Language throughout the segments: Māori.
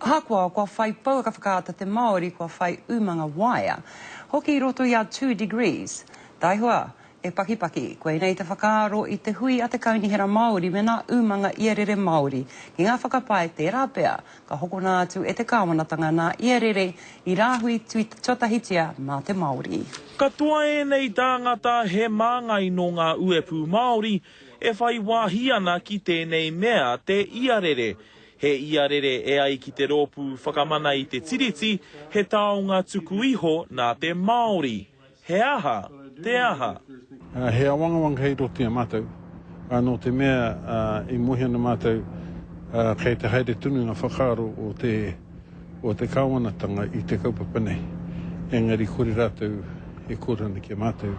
Hakua kua whai paua ka whakaata te Māori kua whai umanga waia. Hoki roto ia 2 degrees. Taihua, e pakipaki, koe nei te whakaaro i te hui a te kaunihera Māori me nā umanga iarere Māori. Ki ngā whakapae te rāpea, ka hokona atu e te kāwanatanga nā iarere i rāhui tuatahitia mā te Māori. Katoa e nei tāngata he māngai no ngā uepu Māori e whai wāhi ana ki tēnei mea te iarere. He iarere e ai ki te rōpū whakamana i te tiriti, he taonga tuku iho nā te Māori. He aha, te aha. He awangawanga hei roti a mātou. No te mea i muhi ana mātou kei te haere tunu ngā whakaaro o te kāwanatanga i te kaupapa nei. Engari kore rātou e kōrana ki a mātou.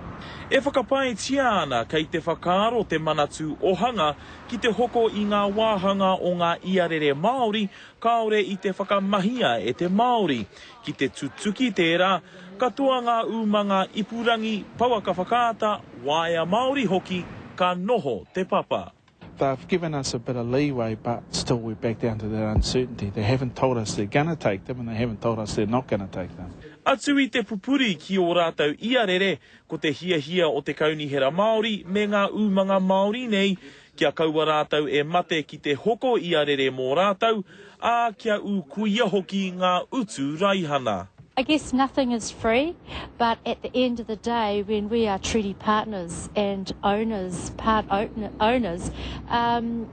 E whakapae tia ana kei te whakaaro te manatu ohanga ki te hoko i ngā wāhanga o ngā iarere Māori, kaore i te whakamahia e te Māori. Ki te tutuki tērā, katoa ngā umanga ipurangi paua ka whakaata, waia Māori hoki, ka noho te papa. They've given us a bit of leeway, but still we're back down to that uncertainty. They haven't told us they're going to take them, and they haven't told us they're not going to take them. Atu i te pupuri ki o rātou iarere, ko te hia o te kaunihera Māori, me ngā umanga Māori nei, kia kaua rātou e mate ki te hoko iarere mō rātou, ā kia kuia hoki ngā utu raihana. I guess nothing is free, but at the end of the day, when we are treaty partners and owners,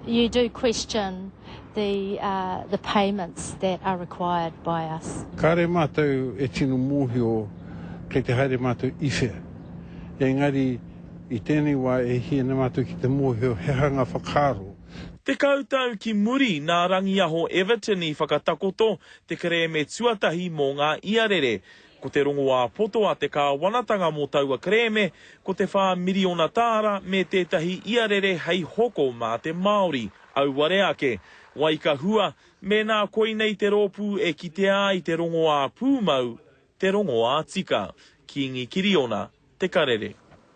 you do question the payments that are required by us. Kāre mātou e tino mōhio kei te haere mātou iwhea. Engari, i tēnei wā e hiena mātou ki te mōhio he hanga whakaaro. Te kautau ki muri nā rangiaho Everton i whakatakoto te kreme tuatahi mō ngā iarere. Ko te rongo a poto a te kāwanatanga mō taua kreme, ko te whā miriona tāra me tētahi iarere hei hoko mā te Māori. Auare ake, waika hua, me nā koinei te rōpū e kitea i te rongo a pūmau, te rongo a tika. Ki ngi kiriona, te karere.